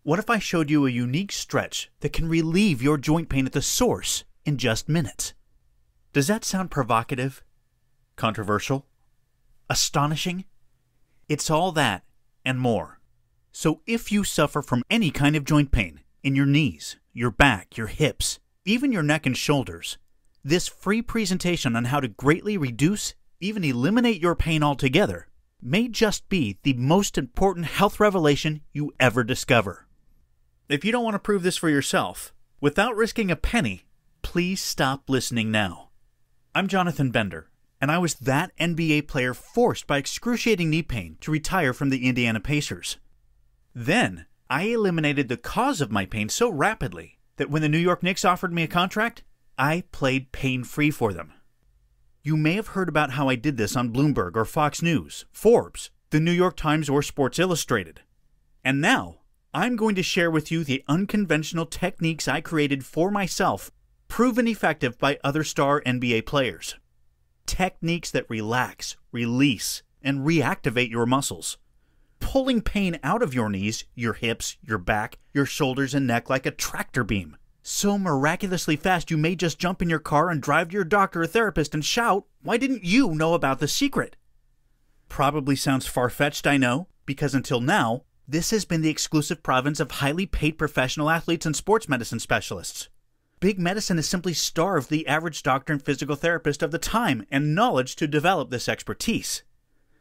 What if I showed you a unique stretch that can relieve your joint pain at the source in just minutes? Does that sound provocative? Controversial? Astonishing? It's all that and more. So if you suffer from any kind of joint pain in your knees, your back, your hips, even your neck and shoulders, this free presentation on how to greatly reduce, even eliminate your pain altogether may just be the most important health revelation you ever discover. If you don't want to prove this for yourself, without risking a penny, please stop listening now. I'm Jonathan Bender, and I was that NBA player forced by excruciating knee pain to retire from the Indiana Pacers. Then, I eliminated the cause of my pain so rapidly that when the New York Knicks offered me a contract, I played pain-free for them. You may have heard about how I did this on Bloomberg or Fox News, Forbes, the New York Times, or Sports Illustrated. And now, I'm going to share with you the unconventional techniques I created for myself, proven effective by other star NBA players. Techniques that relax, release, and reactivate your muscles, pulling pain out of your knees, your hips, your back, your shoulders, and neck like a tractor beam. So miraculously fast you may just jump in your car and drive to your doctor or therapist and shout, "Why didn't you know about the secret?" Probably sounds far-fetched, I know, because until now, this has been the exclusive province of highly paid professional athletes and sports medicine specialists. Big medicine has simply starved the average doctor and physical therapist of the time and knowledge to develop this expertise.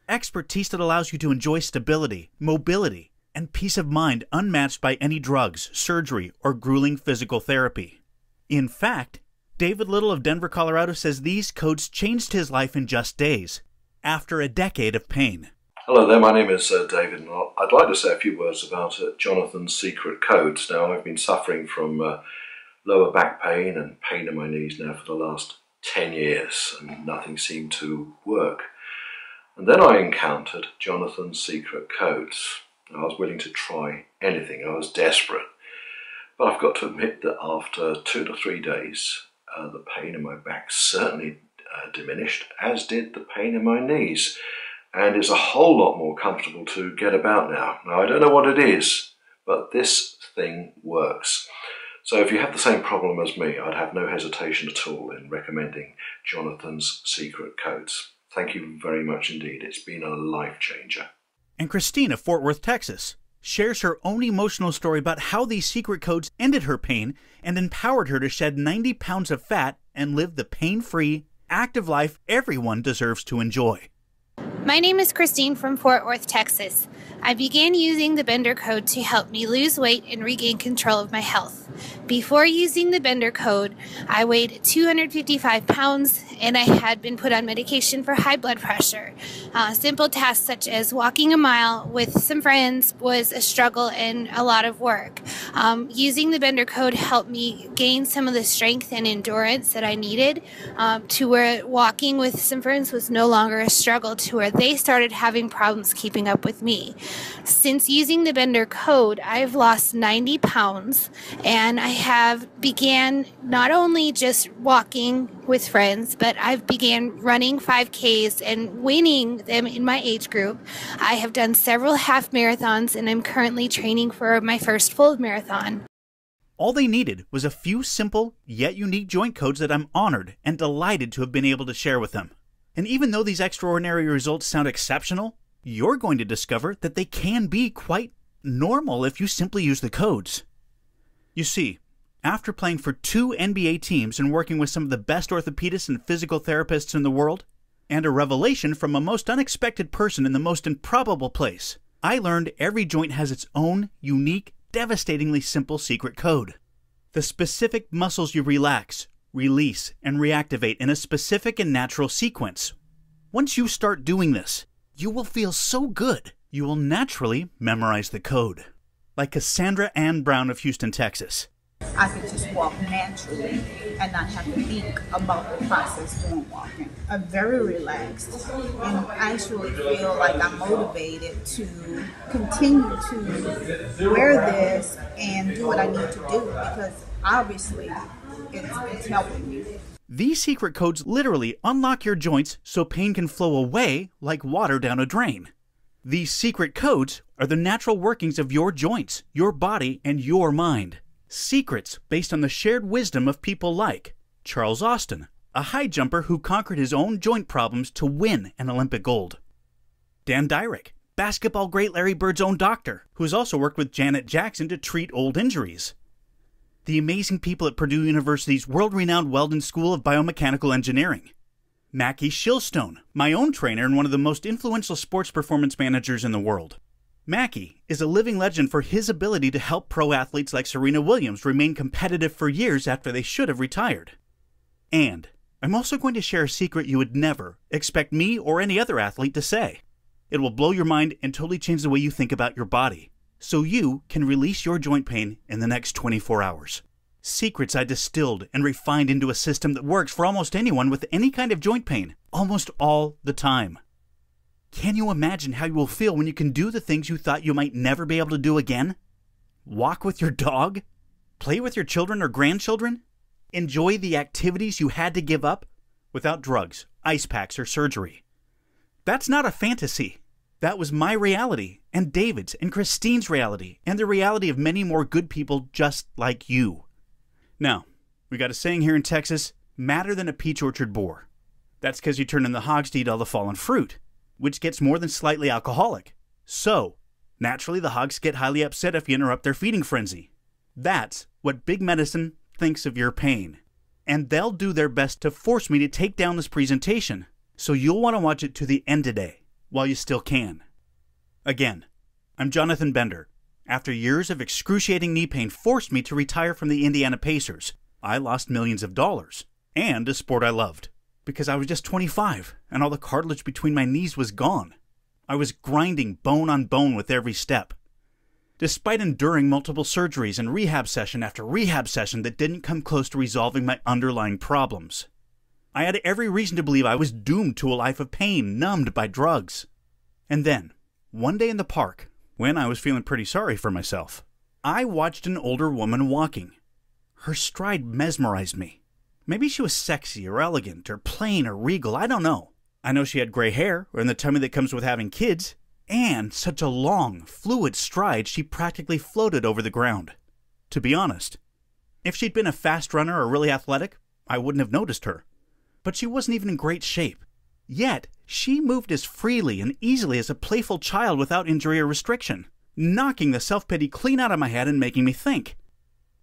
Expertise that allows you to enjoy stability, mobility, and peace of mind unmatched by any drugs, surgery, or grueling physical therapy. In fact, David Little of Denver, Colorado says these codes changed his life in just days, after a decade of pain. Hello there, my name is David, and I'd like to say a few words about Jonathan's secret codes. Now, I've been suffering from lower back pain and pain in my knees now for the last 10 years, and nothing seemed to work. And then I encountered Jonathan's secret codes. I was willing to try anything. I was desperate. But I've got to admit that after 2 to 3 days, the pain in my back certainly diminished, as did the pain in my knees. And it's a whole lot more comfortable to get about now. Now, I don't know what it is, but this thing works. So if you have the same problem as me, I'd have no hesitation at all in recommending Jonathan's secret codes. Thank you very much indeed. It's been a life changer. And Christine of Fort Worth, Texas, shares her own emotional story about how these secret codes ended her pain and empowered her to shed 90 pounds of fat and live the pain-free, active life everyone deserves to enjoy. My name is Christine from Fort Worth, Texas. I began using the Bender Code to help me lose weight and regain control of my health. Before using the Bender Code, I weighed 255 pounds and I had been put on medication for high blood pressure. Simple tasks such as walking a mile with some friends was a struggle and a lot of work. Using the Bender Code helped me gain some of the strength and endurance that I needed to where walking with some friends was no longer a struggle, to where they started having problems keeping up with me. Since using the Bender Code, I've lost 90 pounds and I have began not only just walking with friends, but I've began running 5Ks and winning them in my age group. I have done several half marathons and I'm currently training for my first full marathon. All they needed was a few simple yet unique joint codes that I'm honored and delighted to have been able to share with them. And even though these extraordinary results sound exceptional, you're going to discover that they can be quite normal if you simply use the codes. You see, after playing for 2 NBA teams and working with some of the best orthopedists and physical therapists in the world, and a revelation from a most unexpected person in the most improbable place, I learned every joint has its own unique, devastatingly simple secret code. The specific muscles you relax, release, and reactivate in a specific and natural sequence. Once you start doing this, you will feel so good, you will naturally memorize the code. Like Cassandra Ann Brown of Houston, Texas. I could just walk naturally and not have to think about the process during walking. I'm very relaxed and actually feel like I'm motivated to continue to wear this and do what I need to do, because obviously it's helping me. These secret codes literally unlock your joints so pain can flow away like water down a drain. These secret codes, are the natural workings of your joints, your body, and your mind. Secrets based on the shared wisdom of people like Charles Austin, a high jumper who conquered his own joint problems to win an Olympic gold. Dan Dyrick, basketball great Larry Bird's own doctor, who has also worked with Janet Jackson to treat old injuries. The amazing people at Purdue University's world-renowned Weldon School of Biomechanical Engineering. Mackie Shilstone, my own trainer and one of the most influential sports performance managers in the world. Mackie is a living legend for his ability to help pro athletes like Serena Williams remain competitive for years after they should have retired. And I'm also going to share a secret you would never expect me or any other athlete to say. It will blow your mind and totally change the way you think about your body, so you can release your joint pain in the next 24 hours. Secrets I distilled and refined into a system that works for almost anyone with any kind of joint pain, almost all the time. Can you imagine how you will feel when you can do the things you thought you might never be able to do again? Walk with your dog? Play with your children or grandchildren? Enjoy the activities you had to give up without drugs, ice packs, or surgery. That's not a fantasy. That was my reality, and David's, and Christine's reality, and the reality of many more good people just like you. Now, we got a saying here in Texas, madder than a peach orchard boar. That's because you turn in the hogs to eat all the fallen fruit, which gets more than slightly alcoholic. So, naturally the hogs get highly upset if you interrupt their feeding frenzy. That's what big medicine thinks of your pain. And they'll do their best to force me to take down this presentation, so you'll want to watch it to the end today, while you still can. Again, I'm Jonathan Bender. After years of excruciating knee pain forced me to retire from the Indiana Pacers, I lost millions of dollars, and a sport I loved, because I was just 25, and all the cartilage between my knees was gone. I was grinding bone on bone with every step. Despite enduring multiple surgeries and rehab session after rehab session that didn't come close to resolving my underlying problems, I had every reason to believe I was doomed to a life of pain, numbed by drugs. And then, one day in the park, when I was feeling pretty sorry for myself, I watched an older woman walking. Her stride mesmerized me. Maybe she was sexy or elegant or plain or regal, I don't know. I know she had gray hair, or in the tummy that comes with having kids, and such a long, fluid stride she practically floated over the ground. To be honest, if she'd been a fast runner or really athletic, I wouldn't have noticed her. But she wasn't even in great shape. Yet, she moved as freely and easily as a playful child without injury or restriction, knocking the self-pity clean out of my head and making me think.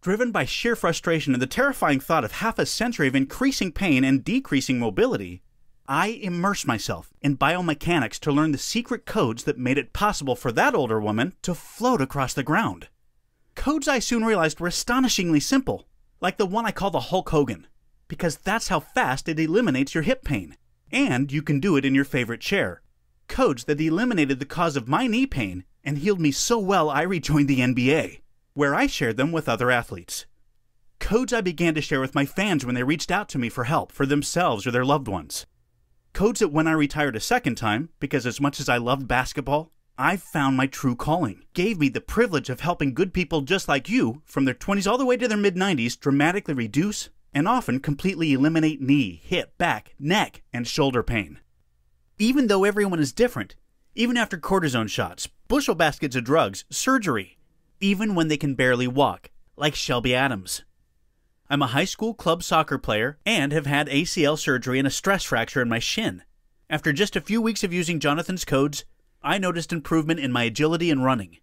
Driven by sheer frustration and the terrifying thought of half a century of increasing pain and decreasing mobility, I immersed myself in biomechanics to learn the secret codes that made it possible for that older woman to float across the ground. Codes I soon realized were astonishingly simple, like the one I call the Hulk Hogan, because that's how fast it eliminates your hip pain. And you can do it in your favorite chair. Codes that eliminated the cause of my knee pain and healed me so well I rejoined the NBA, where I shared them with other athletes. Codes I began to share with my fans when they reached out to me for help for themselves or their loved ones. Codes that when I retired a second time, because as much as I loved basketball, I found my true calling, gave me the privilege of helping good people just like you, from their 20s all the way to their mid-90s, dramatically reduce and often completely eliminate knee, hip, back, neck, and shoulder pain. Even though everyone is different, even after cortisone shots, bushel baskets of drugs, surgery, even when they can barely walk, like Shelby Adams. I'm a high school club soccer player and have had ACL surgery and a stress fracture in my shin. After just a few weeks of using Jonathan's codes, I noticed improvement in my agility and running.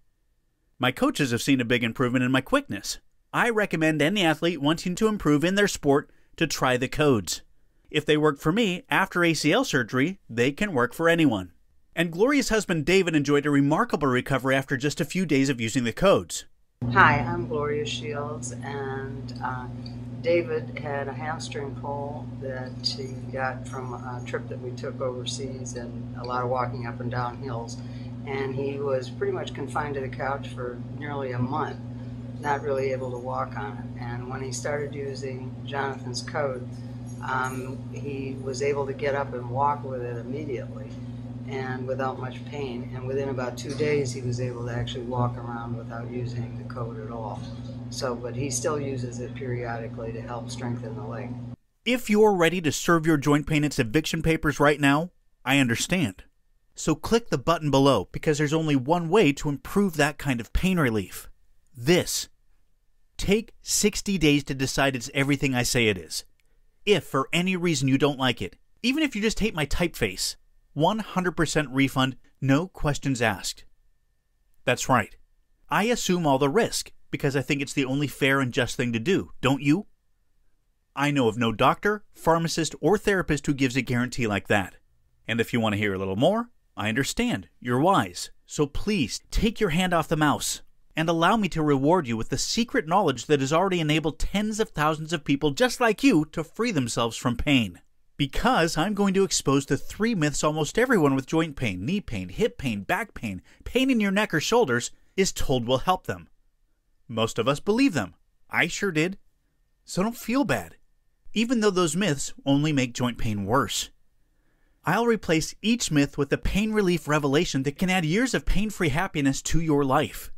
My coaches have seen a big improvement in my quickness. I recommend any athlete wanting to improve in their sport to try the codes. If they work for me after ACL surgery, they can work for anyone. And Gloria's husband David enjoyed a remarkable recovery after just a few days of using the codes. Hi, I'm Gloria Shields, and David had a hamstring pull that he got from a trip that we took overseas and a lot of walking up and down hills. And he was pretty much confined to the couch for nearly a month, not really able to walk on it. And when he started using Jonathan's code, he was able to get up and walk with it immediately and without much pain. And within about 2 days, he was able to actually walk around without using the code at all. But he still uses it periodically to help strengthen the leg. If you're ready to serve your joint pain its eviction papers right now, I understand. So click the button below because there's only one way to improve that kind of pain relief. This. Take 60 days to decide it's everything I say it is. If for any reason you don't like it, even if you just hate my typeface, 100% refund, no questions asked. That's right. I assume all the risk because I think it's the only fair and just thing to do, don't you? I know of no doctor, pharmacist, or therapist who gives a guarantee like that. And if you want to hear a little more, I understand. You're wise. So please take your hand off the mouse and allow me to reward you with the secret knowledge that has already enabled tens of thousands of people just like you to free themselves from pain. Because I'm going to expose the 3 myths almost everyone with joint pain, knee pain, hip pain, back pain in your neck or shoulders is told will help them. Most of us believe them. I sure did. So don't feel bad, even though those myths only make joint pain worse. I'll replace each myth with a pain relief revelation that can add years of pain-free happiness to your life.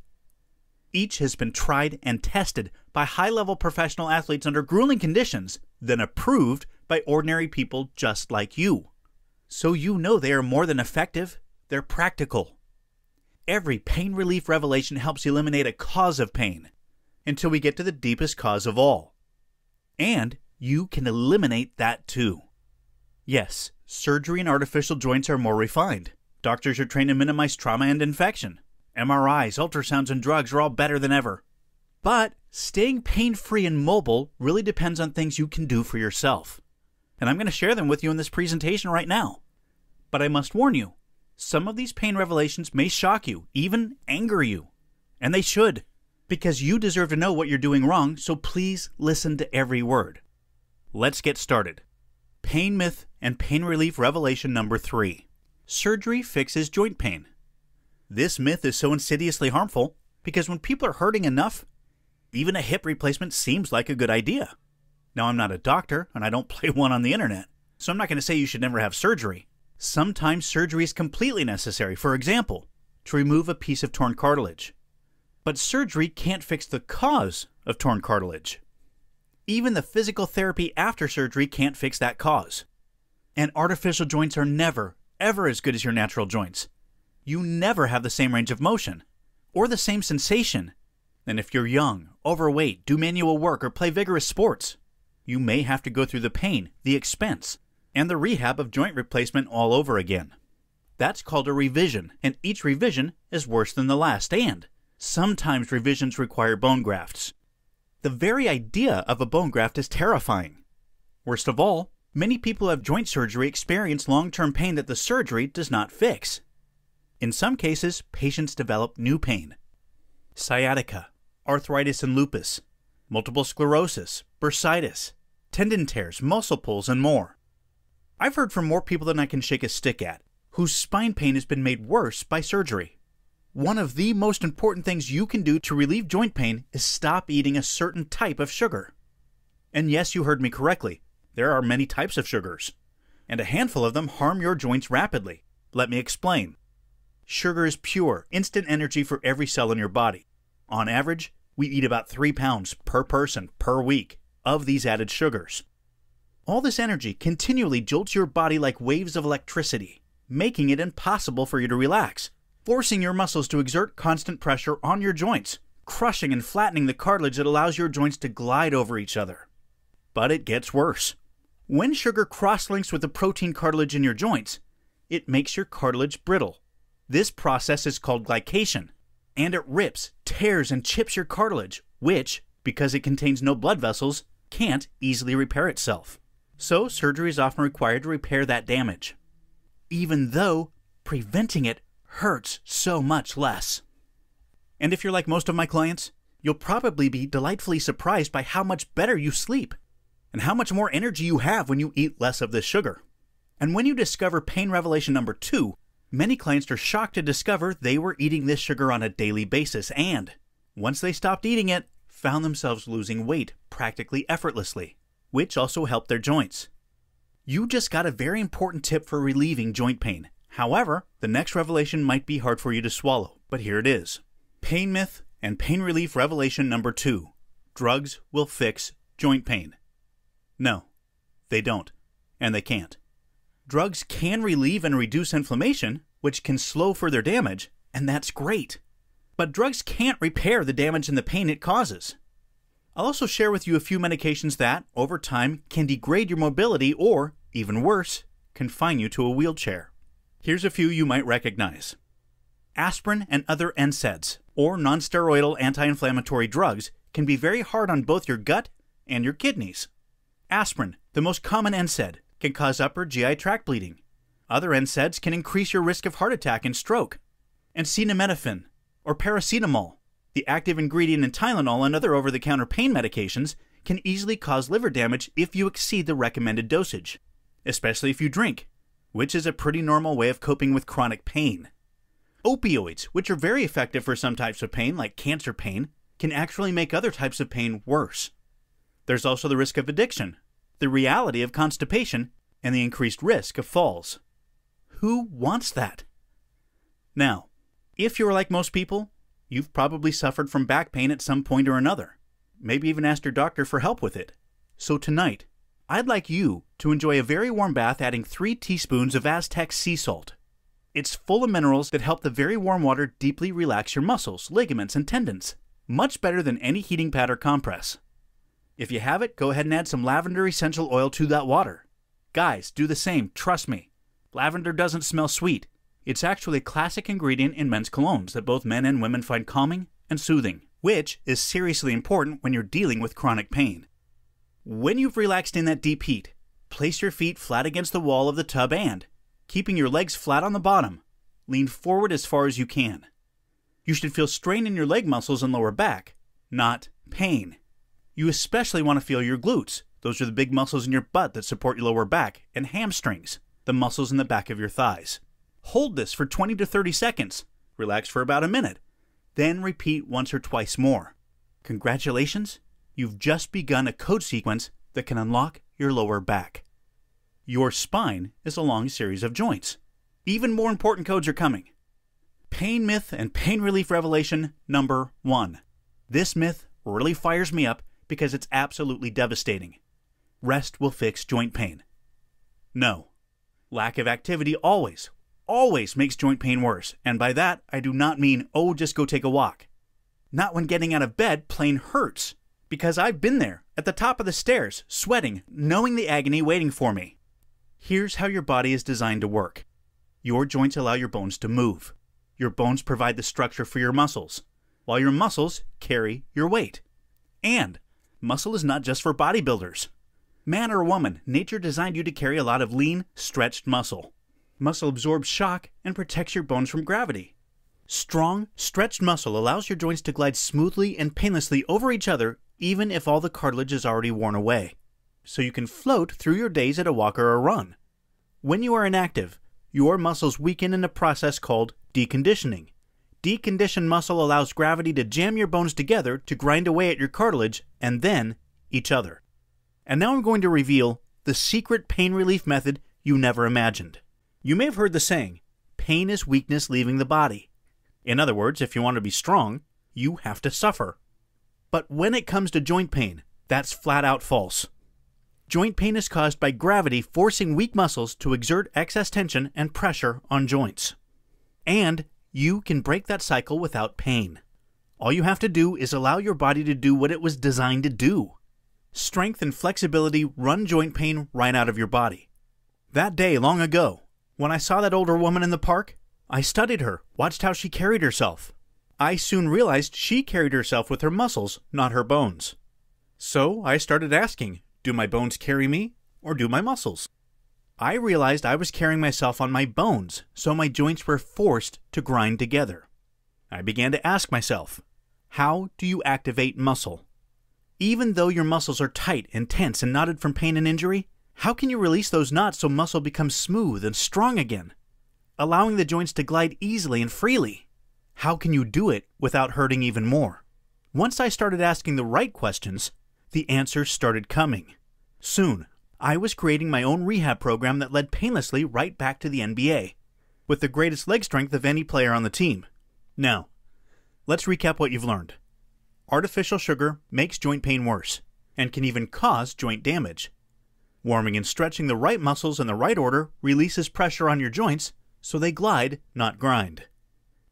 Each has been tried and tested by high-level professional athletes under grueling conditions, then approved by ordinary people just like you. So you know they are more than effective, they're practical. Every pain relief revelation helps eliminate a cause of pain until we get to the deepest cause of all. And you can eliminate that too. Yes, surgery and artificial joints are more refined. Doctors are trained to minimize trauma and infection. MRIs, ultrasounds, and drugs are all better than ever. But staying pain-free and mobile really depends on things you can do for yourself. And I'm going to share them with you in this presentation right now. But I must warn you, some of these pain revelations may shock you, even anger you. And they should, because you deserve to know what you're doing wrong, so please listen to every word. Let's get started. Pain myth and pain relief revelation number 3. Surgery fixes joint pain. This myth is so insidiously harmful because when people are hurting enough, even a hip replacement seems like a good idea. Now, I'm not a doctor and I don't play one on the internet, so I'm not going to say you should never have surgery. Sometimes surgery is completely necessary, for example, to remove a piece of torn cartilage. But surgery can't fix the cause of torn cartilage. Even the physical therapy after surgery can't fix that cause. And artificial joints are never, ever as good as your natural joints. You never have the same range of motion, or the same sensation. And if you're young, overweight, do manual work, or play vigorous sports, you may have to go through the pain, the expense, and the rehab of joint replacement all over again. That's called a revision, and each revision is worse than the last, and sometimes revisions require bone grafts. The very idea of a bone graft is terrifying. Worst of all, many people who have joint surgery experience long-term pain that the surgery does not fix. In some cases, patients develop new pain. Sciatica, arthritis and lupus, multiple sclerosis, bursitis, tendon tears, muscle pulls, and more. I've heard from more people than I can shake a stick at, whose spine pain has been made worse by surgery. One of the most important things you can do to relieve joint pain is stop eating a certain type of sugar. And yes, you heard me correctly. There are many types of sugars, and a handful of them harm your joints rapidly. Let me explain. Sugar is pure, instant energy for every cell in your body. On average, we eat about 3 pounds per person per week of these added sugars. All this energy continually jolts your body like waves of electricity, making it impossible for you to relax, forcing your muscles to exert constant pressure on your joints, crushing and flattening the cartilage that allows your joints to glide over each other. But it gets worse. When sugar cross-links with the protein cartilage in your joints, it makes your cartilage brittle. This process is called glycation, and it rips, tears, and chips your cartilage, which, because it contains no blood vessels, can't easily repair itself. So surgery is often required to repair that damage, even though preventing it hurts so much less. And if you're like most of my clients, you'll probably be delightfully surprised by how much better you sleep and how much more energy you have when you eat less of this sugar. And when you discover pain revelation number 2, many clients are shocked to discover they were eating this sugar on a daily basis and, once they stopped eating it, found themselves losing weight practically effortlessly, which also helped their joints. You just got a very important tip for relieving joint pain. However, the next revelation might be hard for you to swallow, but here it is. Pain myth and pain relief revelation number 2. Drugs will fix joint pain. No, they don't, and they can't. Drugs can relieve and reduce inflammation, which can slow further damage, and that's great. But drugs can't repair the damage and the pain it causes. I'll also share with you a few medications that, over time, can degrade your mobility or, even worse, confine you to a wheelchair. Here's a few you might recognize. Aspirin and other NSAIDs, or nonsteroidal anti-inflammatory drugs, can be very hard on both your gut and your kidneys. Aspirin, the most common NSAID, can cause upper GI tract bleeding. Other NSAIDs can increase your risk of heart attack and stroke. And acetaminophen, or paracetamol, the active ingredient in Tylenol and other over-the-counter pain medications, can easily cause liver damage if you exceed the recommended dosage, especially if you drink, which is a pretty normal way of coping with chronic pain. Opioids, which are very effective for some types of pain, like cancer pain, can actually make other types of pain worse. There's also the risk of addiction, the reality of constipation, and the increased risk of falls. Who wants that? Now, if you're like most people, you've probably suffered from back pain at some point or another. Maybe even asked your doctor for help with it. So tonight, I'd like you to enjoy a very warm bath adding 3 teaspoons of Aztec sea salt. It's full of minerals that help the very warm water deeply relax your muscles, ligaments, and tendons. Much better than any heating pad or compress. If you have it, go ahead and add some lavender essential oil to that water. Guys, do the same, trust me. Lavender doesn't smell sweet. It's actually a classic ingredient in men's colognes that both men and women find calming and soothing, which is seriously important when you're dealing with chronic pain. When you've relaxed in that deep heat, place your feet flat against the wall of the tub and, keeping your legs flat on the bottom, lean forward as far as you can. You should feel strain in your leg muscles and lower back, not pain. You especially want to feel your glutes. Those are the big muscles in your butt that support your lower back, and hamstrings, the muscles in the back of your thighs. Hold this for 20 to 30 seconds. Relax for about a minute. Then repeat once or twice more. Congratulations, you've just begun a code sequence that can unlock your lower back. Your spine is a long series of joints. Even more important codes are coming. Pain myth and pain relief revelation number 1. This myth really fires me up because it's absolutely devastating. Rest will fix joint pain. No. Lack of activity always makes joint pain worse, and by that I do not mean, oh, just go take a walk. Not when getting out of bed plain hurts, because I've been there, at the top of the stairs, sweating, knowing the agony waiting for me. Here's how your body is designed to work. Your joints allow your bones to move. Your bones provide the structure for your muscles, while your muscles carry your weight. And muscle is not just for bodybuilders. Man or woman, nature designed you to carry a lot of lean, stretched muscle. Muscle absorbs shock and protects your bones from gravity. Strong, stretched muscle allows your joints to glide smoothly and painlessly over each other even if all the cartilage is already worn away. So you can float through your days at a walk or a run. When you are inactive, your muscles weaken in a process called deconditioning. Deconditioned muscle allows gravity to jam your bones together to grind away at your cartilage and then each other. And now I'm going to reveal the secret pain relief method you never imagined. You may have heard the saying, pain is weakness leaving the body. In other words, if you want to be strong, you have to suffer. But when it comes to joint pain, that's flat out false. Joint pain is caused by gravity forcing weak muscles to exert excess tension and pressure on joints. And you can break that cycle without pain. All you have to do is allow your body to do what it was designed to do. Strength and flexibility run joint pain right out of your body. That day long ago, when I saw that older woman in the park, I studied her, watched how she carried herself. I soon realized she carried herself with her muscles, not her bones. So I started asking, do my bones carry me, or do my muscles? I realized I was carrying myself on my bones, so my joints were forced to grind together. I began to ask myself, how do you activate muscle? Even though your muscles are tight and tense and knotted from pain and injury, how can you release those knots so muscle becomes smooth and strong again, allowing the joints to glide easily and freely? How can you do it without hurting even more? Once I started asking the right questions, the answers started coming. Soon, I was creating my own rehab program that led painlessly right back to the NBA, with the greatest leg strength of any player on the team. Now, let's recap what you've learned. Artificial sugar makes joint pain worse, and can even cause joint damage. Warming and stretching the right muscles in the right order releases pressure on your joints, so they glide, not grind.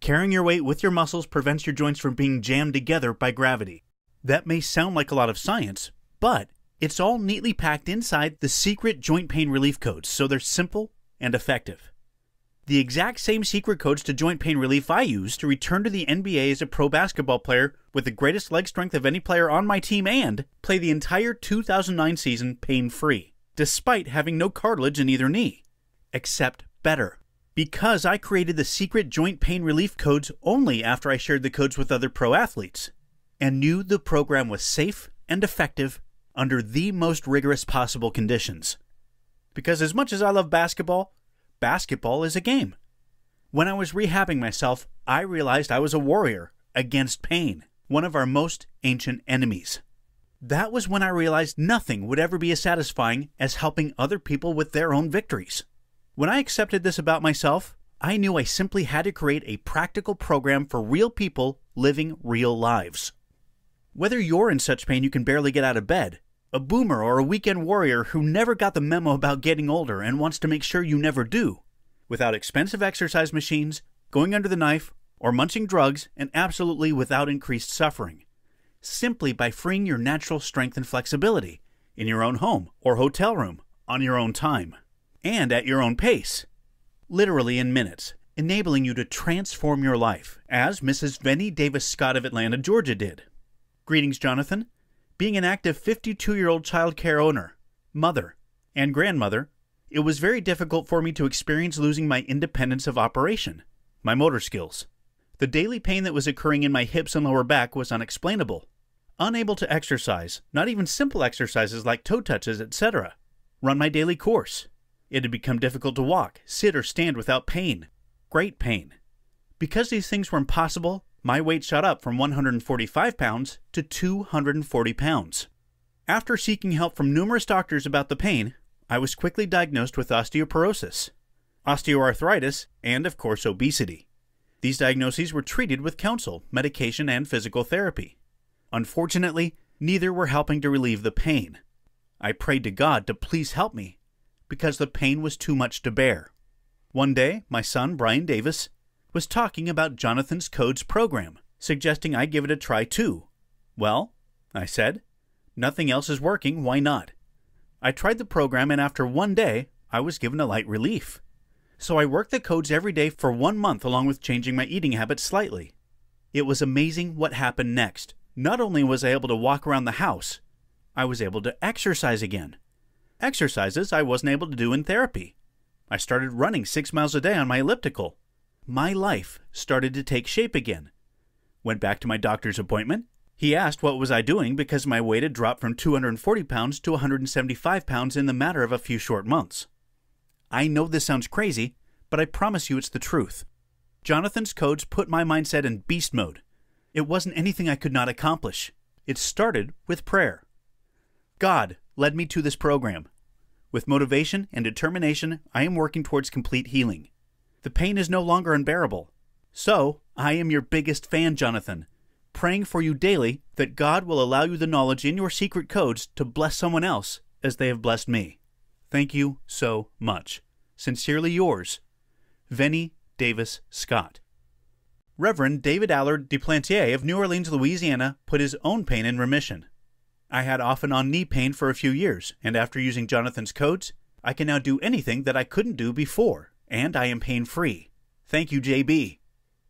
Carrying your weight with your muscles prevents your joints from being jammed together by gravity. That may sound like a lot of science, but it's all neatly packed inside the secret joint pain relief codes, so they're simple and effective. The exact same secret codes to joint pain relief I used to return to the NBA as a pro basketball player with the greatest leg strength of any player on my team and play the entire 2009 season pain-free, despite having no cartilage in either knee. Except better. Because I created the secret joint pain relief codes only after I shared the codes with other pro athletes, and knew the program was safe and effective under the most rigorous possible conditions. Because as much as I love basketball, basketball is a game. When I was rehabbing myself, I realized I was a warrior against pain, one of our most ancient enemies. That was when I realized nothing would ever be as satisfying as helping other people with their own victories. When I accepted this about myself, I knew I simply had to create a practical program for real people living real lives. Whether you're in such pain you can barely get out of bed, a boomer or a weekend warrior who never got the memo about getting older and wants to make sure you never do, without expensive exercise machines, going under the knife, or munching drugs, and absolutely without increased suffering, simply by freeing your natural strength and flexibility in your own home or hotel room on your own time. And at your own pace, literally in minutes, enabling you to transform your life, as Mrs. Venny Davis Scott of Atlanta, Georgia did. Greetings, Jonathan. Being an active 52-year-old child care owner, mother, and grandmother, it was very difficult for me to experience losing my independence of operation, my motor skills. The daily pain that was occurring in my hips and lower back was unexplainable. Unable to exercise, not even simple exercises like toe touches, etc. Run my daily course. It had become difficult to walk, sit, or stand without pain. Great pain. Because these things were impossible, my weight shot up from 145 pounds to 240 pounds. After seeking help from numerous doctors about the pain, I was quickly diagnosed with osteoporosis, osteoarthritis, and of course obesity. These diagnoses were treated with counsel, medication, and physical therapy. Unfortunately, neither were helping to relieve the pain. I prayed to God to please help me, because the pain was too much to bear. One day, my son, Brian Davis, was talking about Jonathan's Codes program, suggesting I give it a try too. Well, I said, nothing else is working, why not? I tried the program, and after one day, I was given a light relief. So I worked the codes every day for 1 month along with changing my eating habits slightly. It was amazing what happened next. Not only was I able to walk around the house, I was able to exercise again. Exercises I wasn't able to do in therapy. I started running 6 miles a day on my elliptical. My life started to take shape again. Went back to my doctor's appointment. He asked what was I doing because my weight had dropped from 240 pounds to 175 pounds in the matter of a few short months. I know this sounds crazy, but I promise you it's the truth. Jonathan's Codes put my mindset in beast mode. It wasn't anything I could not accomplish. It started with prayer. God led me to this program. With motivation and determination, I am working towards complete healing. The pain is no longer unbearable. So, I am your biggest fan, Jonathan, praying for you daily that God will allow you the knowledge in your secret codes to bless someone else as they have blessed me. Thank you so much. Sincerely yours, Venny Davis Scott. Reverend David Allard Duplantier of New Orleans, Louisiana, put his own pain in remission. I had off and on knee pain for a few years, and after using Jonathan's Codes, I can now do anything that I couldn't do before, and I am pain-free. Thank you, JB.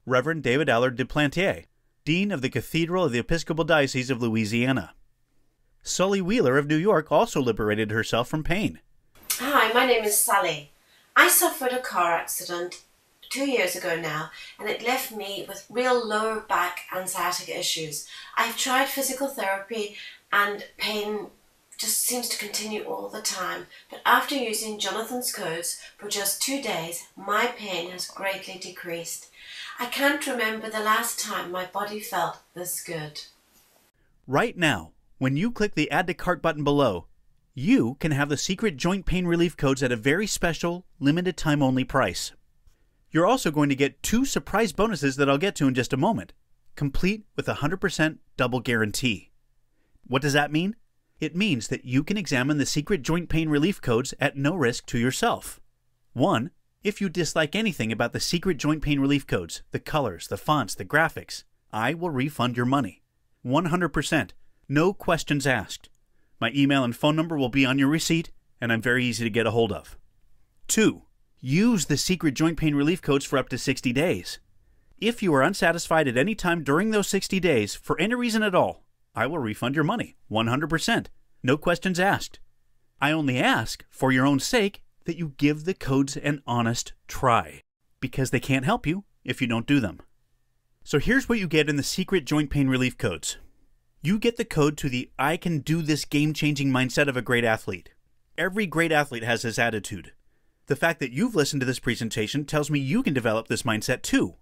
Reverend David Allard Duplantier, Dean of the Cathedral of the Episcopal Diocese of Louisiana. Sully Wheeler of New York also liberated herself from pain. Hi, my name is Sally. I suffered a car accident 2 years ago now, and it left me with real lower back and sciatica issues. I've tried physical therapy and pain just seems to continue all the time. But after using Jonathan's Codes for just 2 days, my pain has greatly decreased. I can't remember the last time my body felt this good. Right now, when you click the Add to Cart button below, you can have the secret joint pain relief codes at a very special, limited time only price. You're also going to get 2 surprise bonuses that I'll get to in just a moment, complete with a 100% double guarantee. What does that mean? It means that you can examine the secret joint pain relief codes at no risk to yourself. 1. If you dislike anything about the secret joint pain relief codes, the colors, the fonts, the graphics, I will refund your money. 100%. No questions asked. My email and phone number will be on your receipt, and I'm very easy to get a hold of. 2. Use the secret joint pain relief codes for up to 60 days. If you are unsatisfied at any time during those 60 days, for any reason at all, I will refund your money. 100%. No questions asked. I only ask, for your own sake, that you give the codes an honest try, because they can't help you if you don't do them. So here's what you get in the secret joint pain relief codes. You get the code to the I can do this game-changing mindset of a great athlete. Every great athlete has this attitude. The fact that you've listened to this presentation tells me you can develop this mindset too.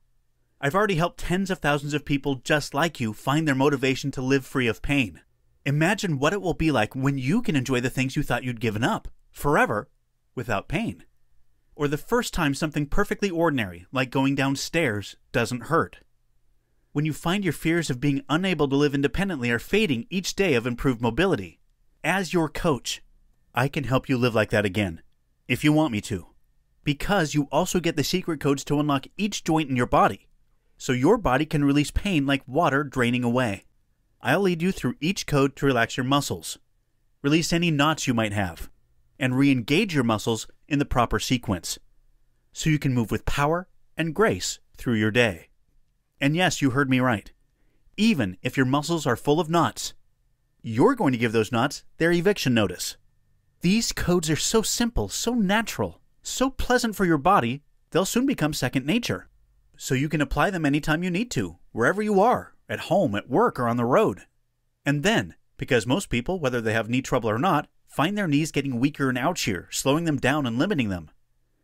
I've already helped tens of thousands of people just like you find their motivation to live free of pain. Imagine what it will be like when you can enjoy the things you thought you'd given up, forever, without pain. Or the first time something perfectly ordinary, like going downstairs, doesn't hurt. When you find your fears of being unable to live independently are fading each day of improved mobility. As your coach, I can help you live like that again, if you want me to. Because you also get the secret codes to unlock each joint in your body, so your body can release pain like water draining away. I'll lead you through each code to relax your muscles, release any knots you might have, and re-engage your muscles in the proper sequence, so you can move with power and grace through your day. And yes, you heard me right. Even if your muscles are full of knots, you're going to give those knots their eviction notice. These codes are so simple, so natural, so pleasant for your body, they'll soon become second nature. So you can apply them anytime you need to, wherever you are, at home, at work, or on the road. And then, because most people, whether they have knee trouble or not, find their knees getting weaker and ouchier, slowing them down and limiting them,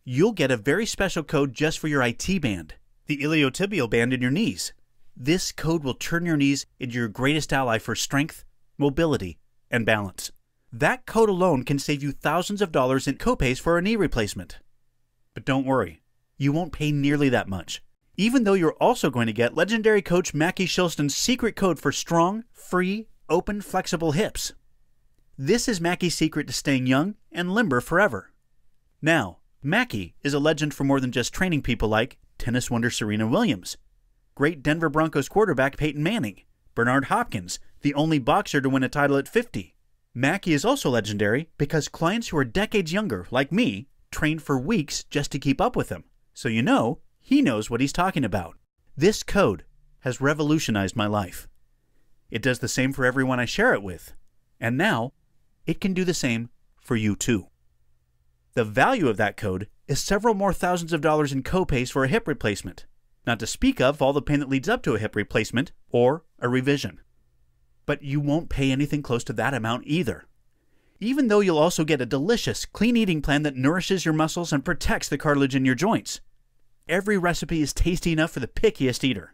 you'll get a very special code just for your IT band, the iliotibial band in your knees. This code will turn your knees into your greatest ally for strength, mobility, and balance. That code alone can save you thousands of dollars in copays for a knee replacement. But don't worry, you won't pay nearly that much, even though you're also going to get legendary coach Mackie Shilston's secret code for strong, free, open, flexible hips. This is Mackie's secret to staying young and limber forever. Now, Mackie is a legend for more than just training people like tennis wonder Serena Williams, great Denver Broncos quarterback Peyton Manning, Bernard Hopkins, the only boxer to win a title at 50. Mackie is also legendary because clients who are decades younger, like me, train for weeks just to keep up with him. So you know, he knows what he's talking about. This code has revolutionized my life. It does the same for everyone I share it with. And now, it can do the same for you too. The value of that code is several more thousands of dollars in copays for a hip replacement, not to speak of all the pain that leads up to a hip replacement or a revision. But you won't pay anything close to that amount either. Even though you'll also get a delicious, clean eating plan that nourishes your muscles and protects the cartilage in your joints. Every recipe is tasty enough for the pickiest eater.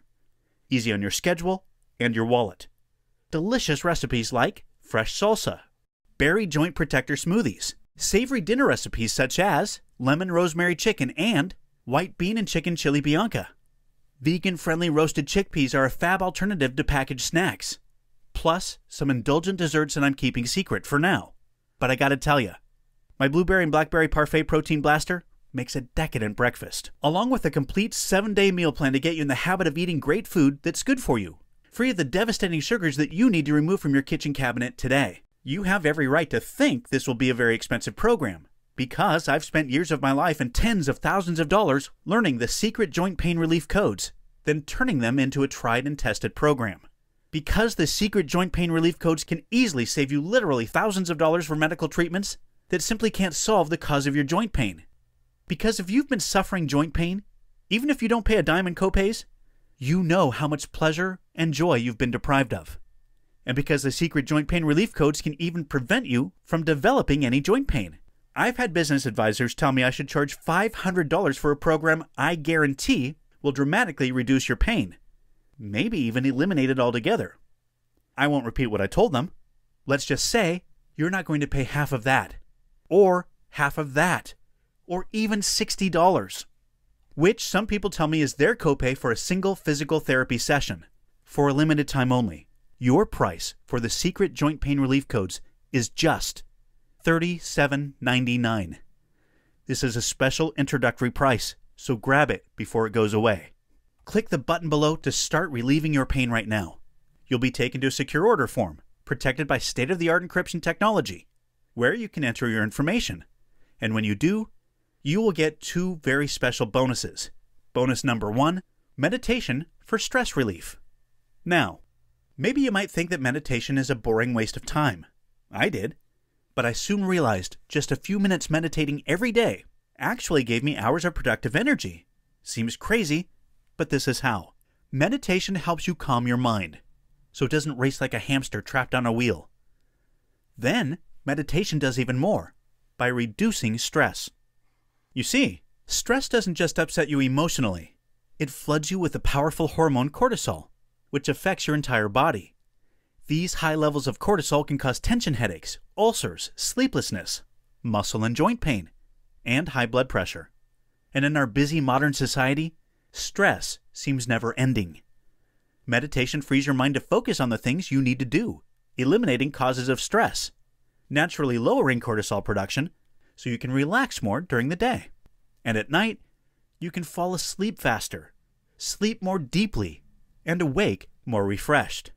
Easy on your schedule and your wallet. Delicious recipes like fresh salsa, berry joint protector smoothies, savory dinner recipes such as lemon rosemary chicken and white bean and chicken chili bianca. Vegan-friendly roasted chickpeas are a fab alternative to packaged snacks. Plus, some indulgent desserts that I'm keeping secret for now. But I gotta tell ya, my blueberry and blackberry parfait protein blaster makes a decadent breakfast, along with a complete 7-day meal plan to get you in the habit of eating great food that's good for you, free of the devastating sugars that you need to remove from your kitchen cabinet today. You have every right to think this will be a very expensive program, because I've spent years of my life and tens of thousands of dollars learning the secret joint pain relief codes, then turning them into a tried and tested program. Because the secret joint pain relief codes can easily save you literally thousands of dollars for medical treatments that simply can't solve the cause of your joint pain. Because if you've been suffering joint pain, even if you don't pay a dime in copays, you know how much pleasure and joy you've been deprived of. And because the secret joint pain relief codes can even prevent you from developing any joint pain. I've had business advisors tell me I should charge $500 for a program I guarantee will dramatically reduce your pain. Maybe even eliminate it altogether. I won't repeat what I told them. Let's just say you're not going to pay half of that, or half of that, or even $60, which some people tell me is their copay for a single physical therapy session. For a limited time only, your price for the secret joint pain relief codes is just $37.99. This is a special introductory price, so grab it before it goes away. Click the button below to start relieving your pain right now. You'll be taken to a secure order form, protected by state-of-the-art encryption technology, where you can enter your information. And when you do, you will get 2 very special bonuses. Bonus number 1, meditation for stress relief. Now, maybe you might think that meditation is a boring waste of time. I did. But I soon realized just a few minutes meditating every day actually gave me hours of productive energy. Seems crazy, but this is how. Meditation helps you calm your mind, so it doesn't race like a hamster trapped on a wheel. Then, meditation does even more, by reducing stress. You see, stress doesn't just upset you emotionally. It floods you with the powerful hormone cortisol, which affects your entire body. These high levels of cortisol can cause tension headaches, ulcers, sleeplessness, muscle and joint pain, and high blood pressure. And in our busy modern society, stress seems never ending. Meditation frees your mind to focus on the things you need to do, eliminating causes of stress, naturally lowering cortisol production so you can relax more during the day. And at night, you can fall asleep faster, sleep more deeply, and awake more refreshed.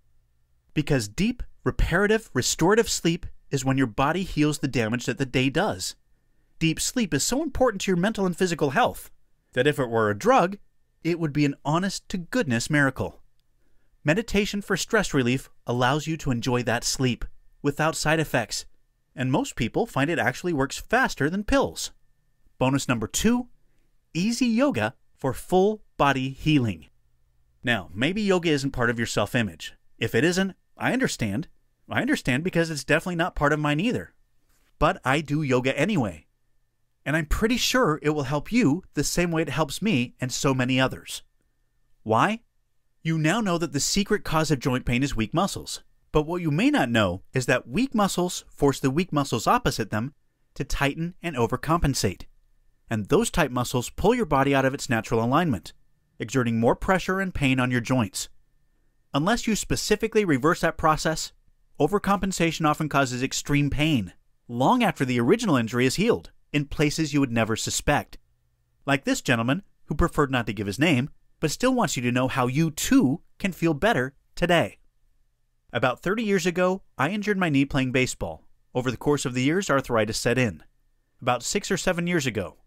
Because deep, reparative, restorative sleep is when your body heals the damage that the day does. Deep sleep is so important to your mental and physical health that if it were a drug, it would be an honest-to-goodness miracle. Meditation for stress relief allows you to enjoy that sleep without side effects, and most people find it actually works faster than pills. Bonus number 2, easy yoga for full body healing. Now, maybe yoga isn't part of your self-image. If it isn't, I understand. I understand because it's definitely not part of mine either. But I do yoga anyway. And I'm pretty sure it will help you the same way it helps me and so many others. Why? You now know that the secret cause of joint pain is weak muscles. But what you may not know is that weak muscles force the weak muscles opposite them to tighten and overcompensate. And those tight muscles pull your body out of its natural alignment, exerting more pressure and pain on your joints. Unless you specifically reverse that process, overcompensation often causes extreme pain, long after the original injury is healed, in places you would never suspect. Like this gentleman, who preferred not to give his name, but still wants you to know how you too can feel better today. About 30 years ago, I injured my knee playing baseball. Over the course of the years, arthritis set in. About 6 or 7 years ago,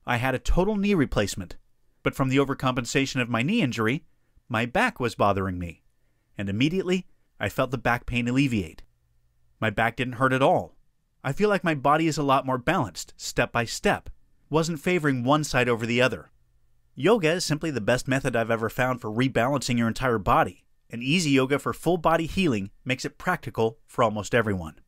I had a total knee replacement, but from the overcompensation of my knee injury, my back was bothering me. And immediately, I felt the back pain alleviate. My back didn't hurt at all. I feel like my body is a lot more balanced, step by step, wasn't favoring one side over the other. Yoga is simply the best method I've ever found for rebalancing your entire body, and easy yoga for full body healing makes it practical for almost everyone.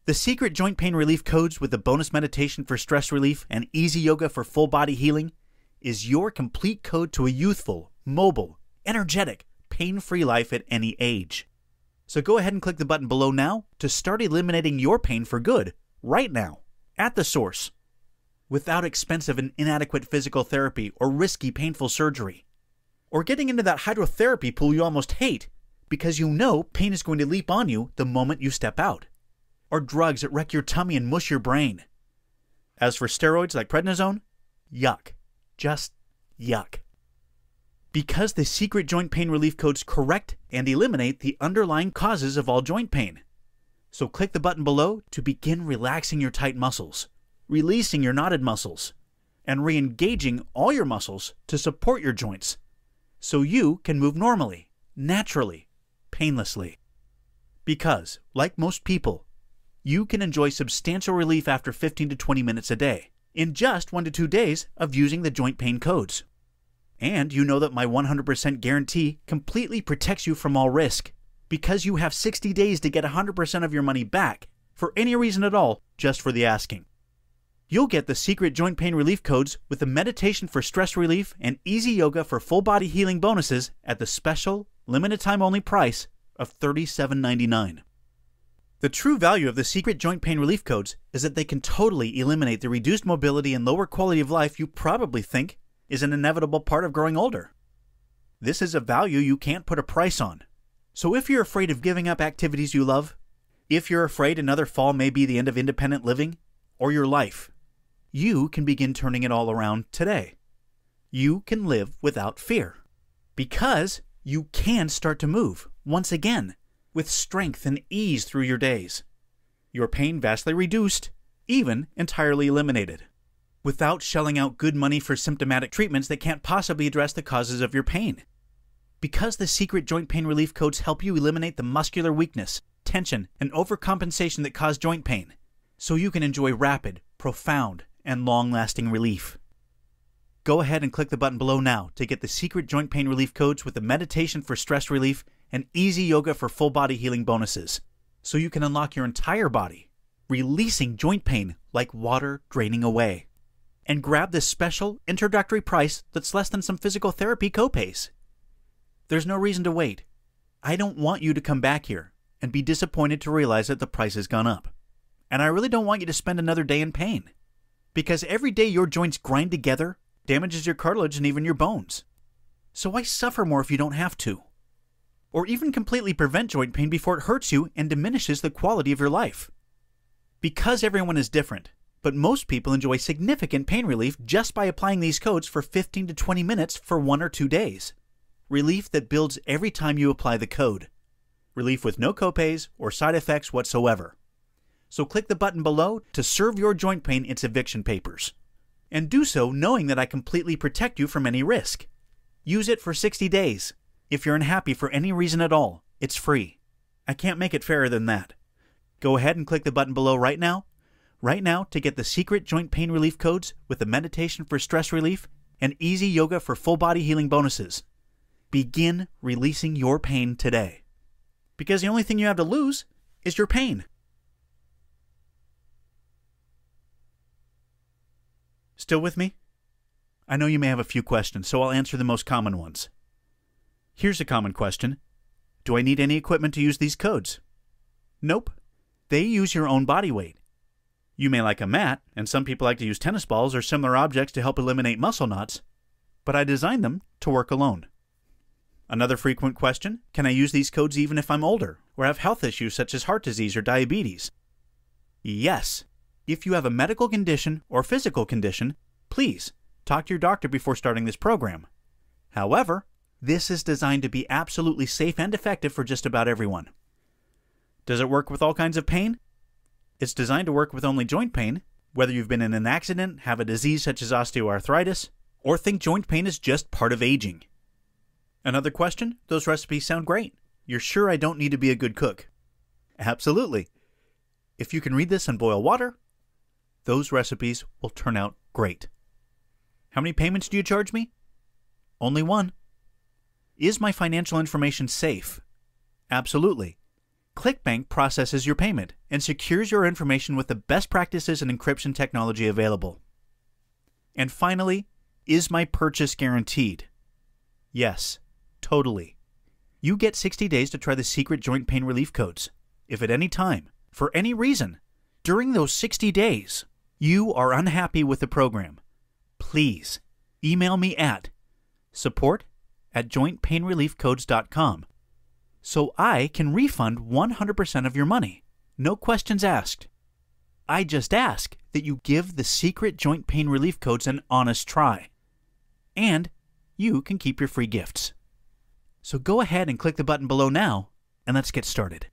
The secret joint pain relief codes with the bonus meditation for stress relief and easy yoga for full body healing is your complete code to a youthful, mobile, energetic, pain-free life at any age. So go ahead and click the button below now to start eliminating your pain for good, right now, at the source, without expensive and inadequate physical therapy or risky painful surgery, or getting into that hydrotherapy pool you almost hate because you know pain is going to leap on you the moment you step out, or drugs that wreck your tummy and mush your brain. As for steroids like prednisone, yuck. Just yuck. Because the secret joint pain relief codes correct and eliminate the underlying causes of all joint pain. So click the button below to begin relaxing your tight muscles, releasing your knotted muscles, and re-engaging all your muscles to support your joints, so you can move normally, naturally, painlessly. Because, like most people, you can enjoy substantial relief after 15 to 20 minutes a day, in just 1 to 2 days of using the joint pain codes. And you know that my 100% guarantee completely protects you from all risk, because you have 60 days to get 100% of your money back, for any reason at all, just for the asking. You'll get the secret joint pain relief codes with the meditation for stress relief and easy yoga for full body healing bonuses at the special, limited time only price of $37.99. The true value of the secret joint pain relief codes is that they can totally eliminate the reduced mobility and lower quality of life you probably think is an inevitable part of growing older. This is a value you can't put a price on. So if you're afraid of giving up activities you love, if you're afraid another fall may be the end of independent living or your life, you can begin turning it all around today. You can live without fear. Because you can start to move, once again, with strength and ease through your days. Your pain vastly reduced, even entirely eliminated, without shelling out good money for symptomatic treatments that can't possibly address the causes of your pain. Because the secret joint pain relief codes help you eliminate the muscular weakness, tension, and overcompensation that cause joint pain, so you can enjoy rapid, profound, and long-lasting relief. Go ahead and click the button below now to get the secret joint pain relief codes with the meditation for stress relief and easy yoga for full body healing bonuses, so you can unlock your entire body, releasing joint pain like water draining away. And grab this special introductory price that's less than some physical therapy copays. There's no reason to wait. I don't want you to come back here and be disappointed to realize that the price has gone up. And I really don't want you to spend another day in pain, because every day your joints grind together damages your cartilage and even your bones. So why suffer more if you don't have to? Or even completely prevent joint pain before it hurts you and diminishes the quality of your life. Because everyone is different, but most people enjoy significant pain relief just by applying these codes for 15 to 20 minutes for 1 or 2 days. Relief that builds every time you apply the code. Relief with no copays or side effects whatsoever. So click the button below to serve your joint pain its eviction papers. And do so knowing that I completely protect you from any risk. Use it for 60 days. If you're unhappy for any reason at all, it's free. I can't make it fairer than that. Go ahead and click the button below right now to get the secret joint pain relief codes with the meditation for stress relief and easy yoga for full body healing bonuses. Begin releasing your pain today. Because the only thing you have to lose is your pain. Still with me? I know you may have a few questions, so I'll answer the most common ones. Here's a common question. Do I need any equipment to use these codes? Nope. They use your own body weight. You may like a mat, and some people like to use tennis balls or similar objects to help eliminate muscle knots, but I designed them to work alone. Another frequent question, can I use these codes even if I'm older or have health issues such as heart disease or diabetes? Yes. If you have a medical condition or physical condition, please talk to your doctor before starting this program. However, this is designed to be absolutely safe and effective for just about everyone. Does it work with all kinds of pain? It's designed to work with only joint pain, whether you've been in an accident, have a disease such as osteoarthritis, or think joint pain is just part of aging. Another question? Those recipes sound great. You're sure I don't need to be a good cook? Absolutely. If you can read this and boil water, those recipes will turn out great. How many payments do you charge me? Only one. Is my financial information safe? Absolutely. ClickBank processes your payment and secures your information with the best practices and encryption technology available. And finally, is my purchase guaranteed? Yes, totally. You get 60 days to try the secret joint pain relief codes. If at any time, for any reason, during those 60 days, you are unhappy with the program, please email me at support@jointpainreliefcodes.com so I can refund 100% of your money. No questions asked. I just ask that you give the secret joint pain relief codes an honest try. And you can keep your free gifts. So go ahead and click the button below now, and let's get started.